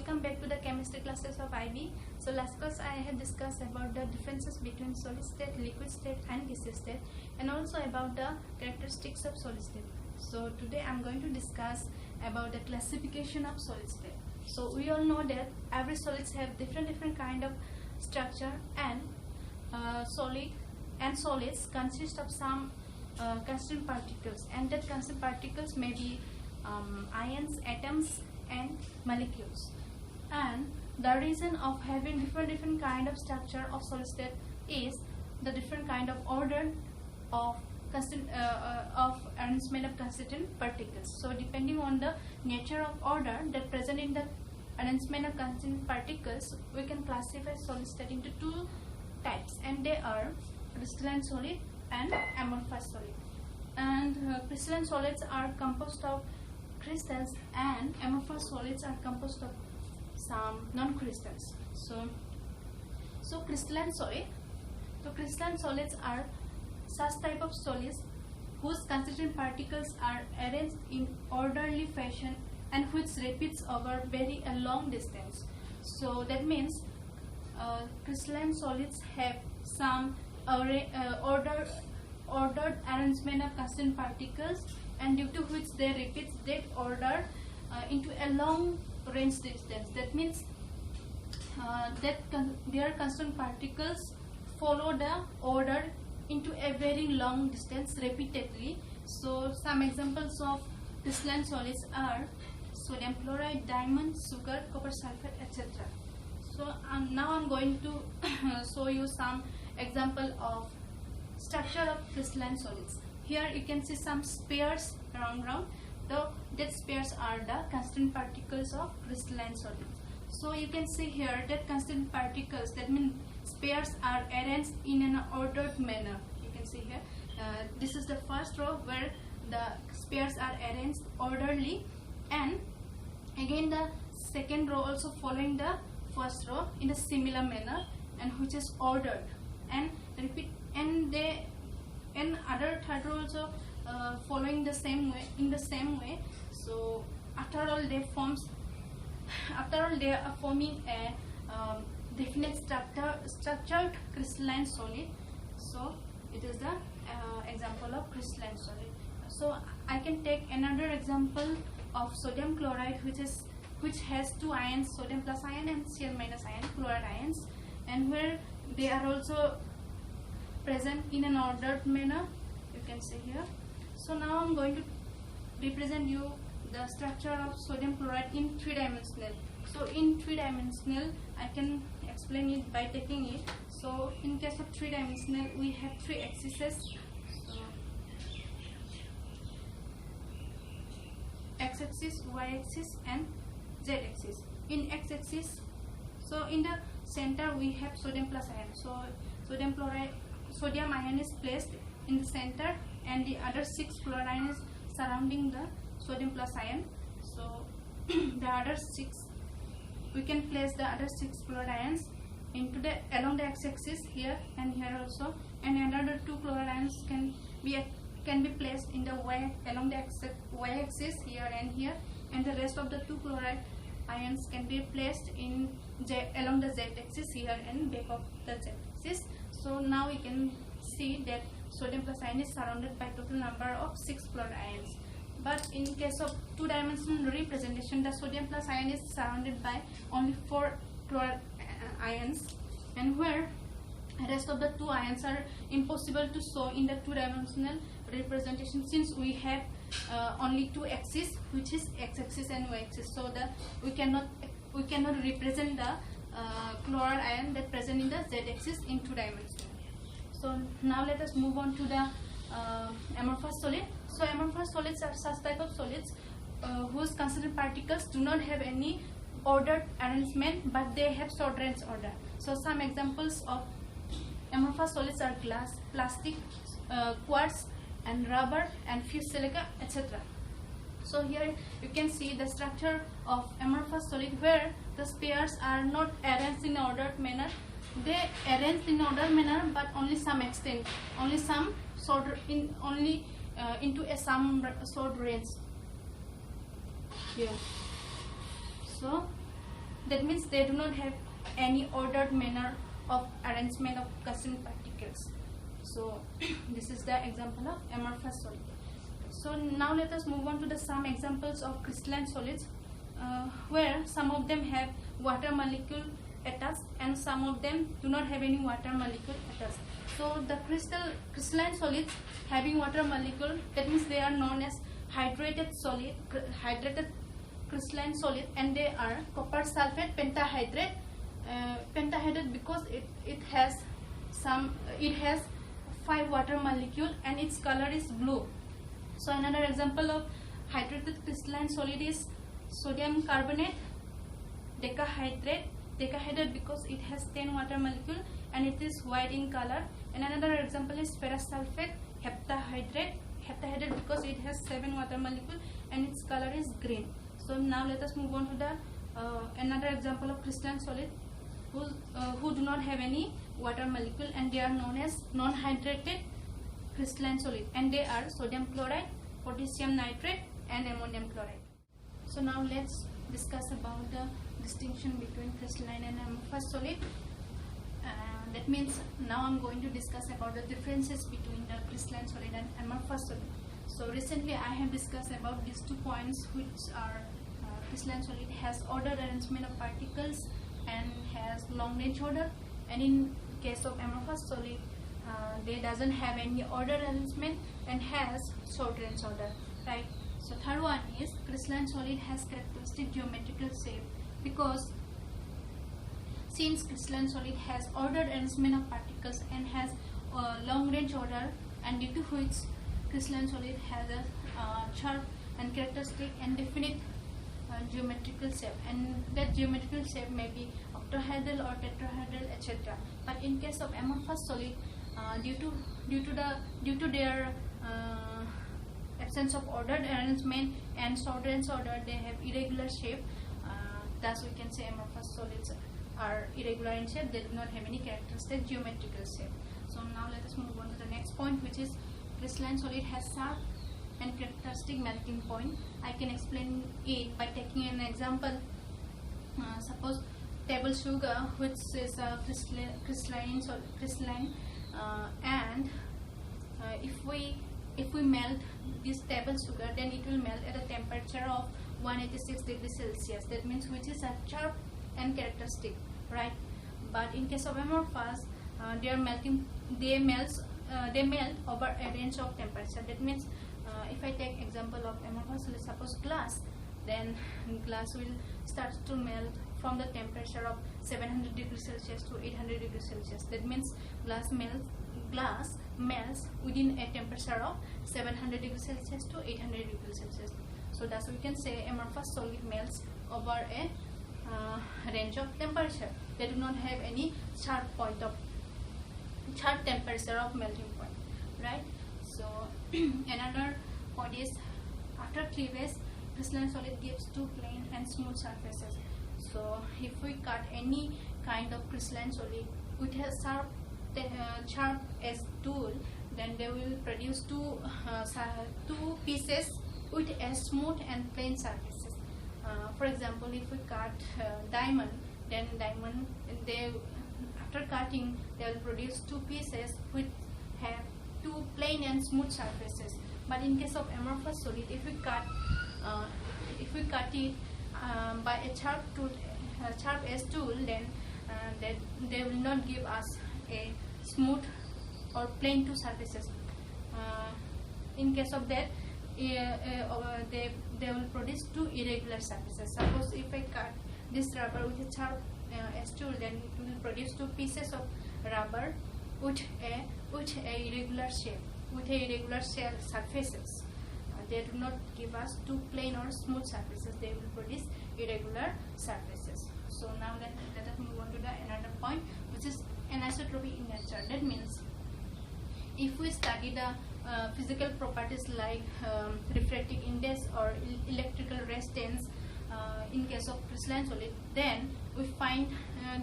welcome back to the chemistry classes of IB. So last class I had discussed about the differences between solid state, liquid state and gaseous state, and also about the characteristics of solid state. So today I am going to discuss about the classification of solid state. So we all know that every solids have different kind of structure, and solids consist of some constant particles, and that constant particles may be ions, atoms and molecules. And the reason of having different kind of structure of solid state is the different kind of order of arrangement of constituent particles. So depending on the nature of order that present in the arrangement of constituent particles, we can classify solid state into two types, and they are crystalline solid and amorphous solid. And crystalline solids are composed of crystals, and amorphous solids are composed of some non-crystals. So crystalline solid. So crystalline solids are such type of solids whose constituent particles are arranged in orderly fashion and which repeats over very a long distance. So that means crystalline solids have some ordered arrangement of constant particles, and due to which they repeat that order into a long range distance. That means their constant particles follow the order into a very long distance repeatedly. So some examples of crystalline solids are sodium chloride, diamond, sugar, copper sulfate, etc. So now I'm going to show you some example of structure of crystalline solids. Here you can see some spheres round. That spheres are the constant particles of crystalline solids. So you can see here that constant particles, that means spheres, are arranged in an ordered manner. You can see here, this is the first row where the spheres are arranged orderly, and again the second row also following the first row in a similar manner, and which is ordered and repeat, and other third row also following the same way, in the same way. So after all they are forming a definite structured crystalline solid. So it is the example of crystalline solid. So I can take another example of sodium chloride, which has two ions, sodium plus ion and Cl minus ion, chloride ions, and where they are also present in an ordered manner. You can see here. So now I'm going to represent you the structure of sodium chloride in three-dimensional. So in three-dimensional, I can explain it by taking it. So in case of three-dimensional, we have three axes. So x-axis, y-axis and z-axis. In x-axis, so in the center we have sodium plus ion. So sodium ion is placed in the center, and the other 6 chloride ions surrounding the sodium plus ion. So the other 6, we can place the other 6 chloride ions into along the x-axis here and here also, and another 2 chloride ions can be placed in the along the y-axis here and here, and the rest of the 2 chloride ions can be placed in along the z-axis here and back of the z-axis. So now we can see that sodium plus ion is surrounded by total number of 6 chloride ions. But in case of two-dimensional representation, the sodium plus ion is surrounded by only 4 chloride ions, and where the rest of the 2 ions are impossible to show in the two-dimensional representation, since we have only 2 axes, which is x-axis and y-axis. So we cannot represent the chloride ion that present in the z-axis in 2 dimensions. So now let us move on to the amorphous solid. So amorphous solids are such type of solids whose constituent particles do not have any ordered arrangement, but they have short range order. So some examples of amorphous solids are glass, plastic, quartz and rubber and fused silica, etc. So here you can see the structure of amorphous solid, where the spheres are not arranged in ordered manner. They arranged in ordered manner, but only some extent, only some into a some short range here. So That means they do not have any ordered manner of arrangement of crystalline particles. So this is the example of amorphous solid. So now let us move on to the some examples of crystalline solids, where some of them have water molecule attached and some of them do not have any water molecule attached. So the crystalline solids having water molecule, that means they are known as hydrated crystalline solid, and they are copper sulfate pentahydrate. Pentahydrate because it has 5 water molecule and its color is blue. So another example of hydrated crystalline solid is sodium carbonate decahydrate because it has 10 water molecule and it is white in color. And another example is ferrous sulfate heptahydrate because it has 7 water molecule and its color is green. So now let us move on to the another example of crystalline solid who do not have any water molecule, and they are known as non-hydrated crystalline solid, and they are sodium chloride, potassium nitrate and ammonium chloride. So now let's discuss about the distinction between crystalline and amorphous solid. That means now I'm going to discuss about the differences between the crystalline solid and amorphous solid. So recently I have discussed about these 2 points, which are crystalline solid has ordered arrangement of particles and has long range order, and in case of amorphous solid they doesn't have any order arrangement and has short range order, right? So third one is crystalline solid has characteristic geometrical shape, because since crystalline solid has ordered arrangement of particles and has long range order, and due to which crystalline solid has a sharp and characteristic and definite geometrical shape, and that geometrical shape may be octahedral or tetrahedral, etc. But in case of amorphous solid, due to their absence of ordered arrangement and short range order, they have irregular shape. Thus we can say amorphous solids are irregular in shape. They do not have any characteristic geometrical shape. So now let us move on to the next point, which is crystalline solid has sharp and characteristic melting point. I can explain it by taking an example. Suppose table sugar, which is a crystalline, and if we melt this table sugar, then it will melt at a temperature of 186 degrees Celsius. That means which is a sharp and characteristic, right? But in case of amorphous, they melt over a range of temperature. That means if I take example of amorphous, let's suppose glass, then glass will start to melt from the temperature of 700 degrees Celsius to 800 degrees Celsius. That means glass melts within a temperature of 700 degrees Celsius to 800 degrees Celsius. So thus we can say amorphous solid melts over a range of temperature. They do not have any sharp temperature of melting point, right? So another point is after cleavage, crystalline solid gives 2 plain and smooth surfaces. So if we cut any kind of crystalline solid with a sharp edge tool, then they will produce two pieces with a smooth and plain surfaces. For example, if we cut diamond, then after cutting they will produce 2 pieces which have 2 plain and smooth surfaces. But in case of amorphous solid, if we cut it by a sharp edge tool, then they will not give us a smooth or plain 2 surfaces. In case of that, they will produce 2 irregular surfaces. Suppose if I cut this rubber with a sharp edge tool, then it will produce 2 pieces of rubber with a irregular shape, with a irregular surfaces. They do not give us 2 plain or smooth surfaces. They will produce irregular surfaces. So now let us move on to the another point, which is anisotropy in nature. That means if we study the physical properties like refractive index or electrical resistance in case of crystalline solid, then we find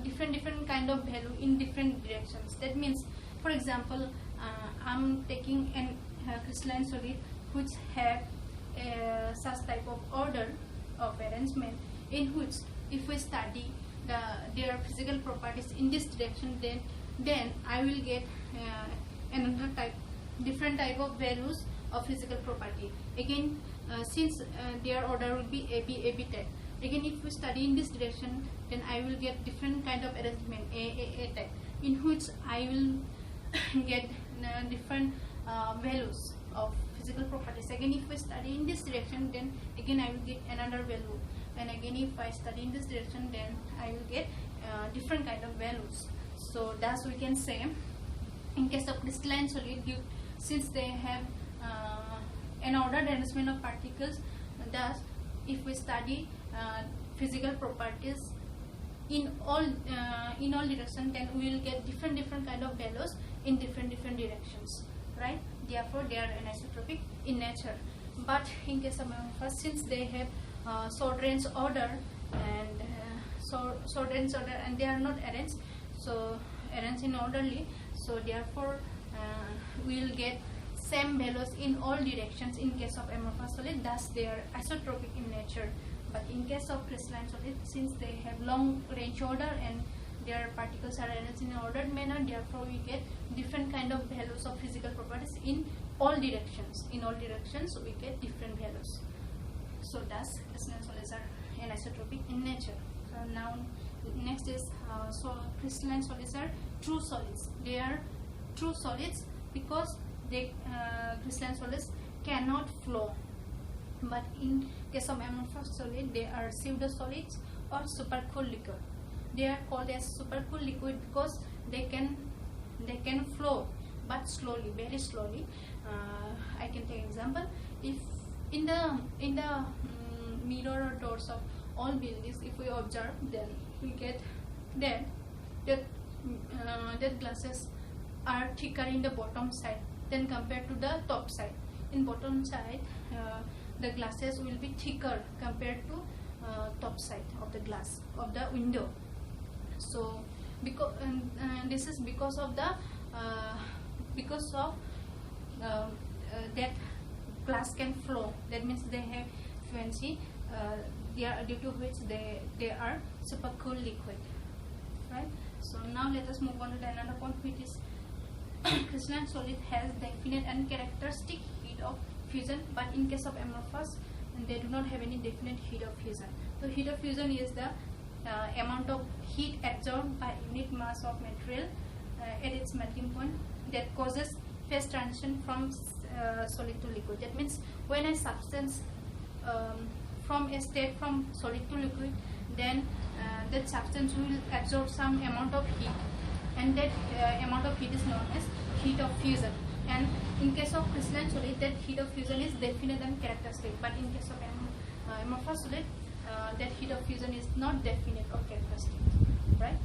different kind of value in different directions. That means, for example, I'm taking a crystalline solid which have such type of order of arrangement, in which if we study their physical properties in this direction, then I will get another different type of values of physical property. Again, since their order will be AB type. Again, if we study in this direction, then I will get different kind of arrangement, A type, in which I will get different values of physical properties. Again, if we study in this direction, then again I will get another value, and again if I study in this direction, then I will get different kind of values. So thus we can say, in case of crystalline solid, since they have an ordered arrangement of particles, thus if we study physical properties in all directions, then we will get different kind of values in different directions, right? Therefore they are anisotropic in nature. But in case of amorphous, since they have short range order and they are not arranged, so arranged in orderly, so therefore we will get same values in all directions in case of amorphous solid, thus they are isotropic in nature. But in case of crystalline solid, since they have long range order and their particles are arranged in an ordered manner, therefore we get different kind of values of physical properties in all directions. In all directions we get different values. So thus crystalline solids are anisotropic in nature. So now next is crystalline solids are true solids. They are true solids because crystalline solids cannot flow. But in case of amorphous solid, they are pseudo solids or supercooled liquid. They are called as supercooled liquid because they can flow, but slowly, very slowly. I can take example. If in the mirror or doors of all buildings, if we observe, then we get that glasses are thicker in the bottom side than compared to the top side. In bottom side, the glasses will be thicker compared to top side of the glass of the window. So because this is because of the that glass can flow. That means they have fluency, due to which they are supercooled liquid, right? So now let us move on to another point, which is crystalline solid has definite and characteristic heat of fusion, but in case of amorphous, they do not have any definite heat of fusion. So heat of fusion is the amount of heat absorbed by unit mass of material at its melting point that causes phase transition from solid to liquid. That means when a substance from a state from solid to liquid, then that substance will absorb some amount of heat, and that amount of heat is known as heat of fusion. And in case of crystalline solid, that heat of fusion is definite and characteristic, but in case of amorphous solid, that heat of fusion is not definite or characteristic, right?